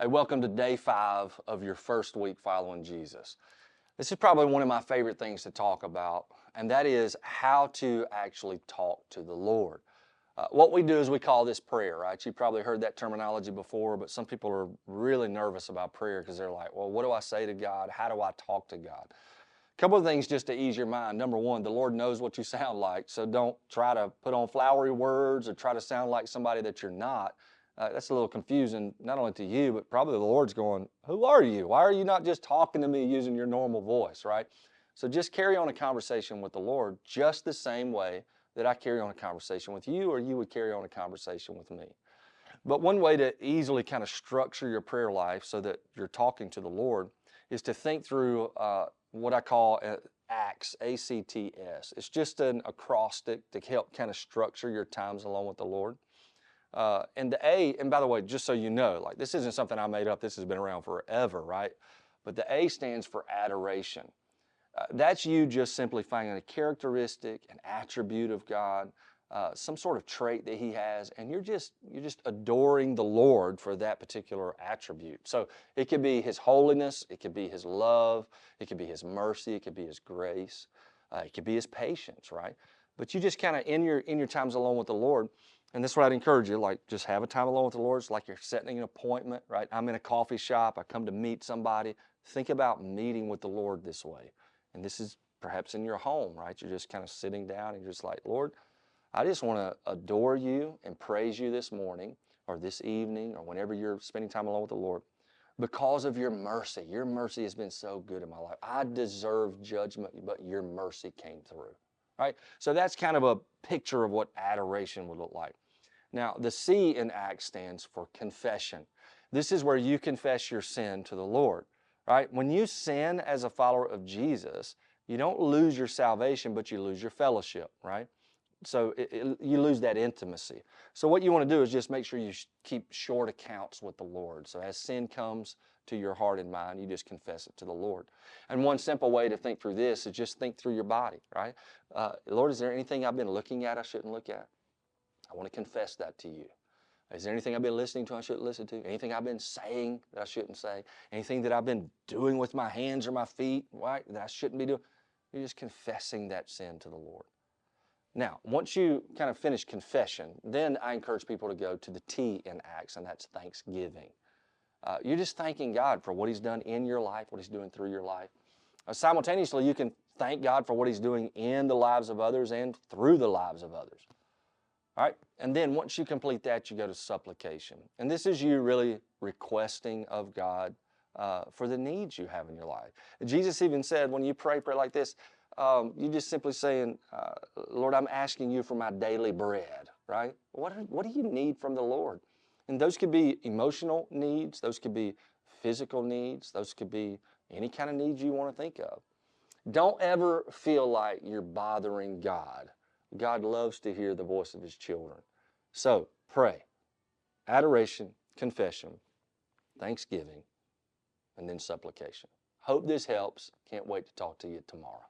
Hey, welcome to day 5 of your first week following Jesus. This is probably one of my favorite things to talk about, and that is how to actually talk to the Lord. What we do is we call this prayer, right? You've probably heard that terminology before, but some people are really nervous about prayer because they're like, well, what do I say to God? How do I talk to God? A couple of things just to ease your mind. Number one, the Lord knows what you sound like, so don't try to put on flowery words or try to sound like somebody that you're not. That's a little confusing, not only to you, but probably the Lord's going, who are you? Why are you not just talking to me using your normal voice, right? So just carry on a conversation with the Lord just the same way that I carry on a conversation with you or you would carry on a conversation with me. But one way to easily kind of structure your prayer life so that you're talking to the Lord is to think through what I call ACTS, A-C-T-S. It's just an acrostic to help kind of structure your times alone with the Lord. And the A, and by the way, just so you know, like this isn't something I made up, this has been around forever, right? But the A stands for adoration. That's you just simply finding a characteristic, an attribute of God, some sort of trait that He has, and you're just adoring the Lord for that particular attribute. So it could be His holiness, it could be His love, it could be His mercy, it could be His grace, it could be His patience, right? But you just kind of in your times alone with the Lord. And this is what I'd encourage you, like just have a time alone with the Lord. It's like you're setting an appointment, right? I'm in a coffee shop, I come to meet somebody. Think about meeting with the Lord this way. And this is perhaps in your home, right? You're just kind of sitting down and you're just like, Lord, I just want to adore you and praise you this morning or this evening or whenever you're spending time alone with the Lord because of your mercy. Your mercy has been so good in my life. I deserve judgment, but your mercy came through, right? So that's kind of a picture of what adoration would look like. Now, the C in Acts stands for confession. This is where you confess your sin to the Lord, right? When you sin as a follower of Jesus, you don't lose your salvation, but you lose your fellowship, right? So you lose that intimacy. So what you want to do is just make sure you keep short accounts with the Lord. So as sin comes to your heart and mind, you just confess it to the Lord. And one simple way to think through this is just think through your body, right? Lord, is there anything I've been looking at I shouldn't look at? I want to confess that to you. Is there anything I've been listening to I shouldn't listen to? Anything I've been saying that I shouldn't say? Anything that I've been doing with my hands or my feet, right, that I shouldn't be doing? You're just confessing that sin to the Lord. Now, once you kind of finish confession, then I encourage people to go to the T in Acts, and that's thanksgiving. You're just thanking God for what He's done in your life, what He's doing through your life. Simultaneously, you can thank God for what He's doing in the lives of others and through the lives of others. All right, and then once you complete that, you go to supplication. And this is you really requesting of God for the needs you have in your life. Jesus even said when you pray like this, you're just simply saying, Lord, I'm asking you for my daily bread, right? What do you need from the Lord? And those could be emotional needs. Those could be physical needs. Those could be any kind of needs you want to think of. Don't ever feel like you're bothering God. God loves to hear the voice of His children. So pray, adoration, confession, thanksgiving, and then supplication. Hope this helps. Can't wait to talk to you tomorrow.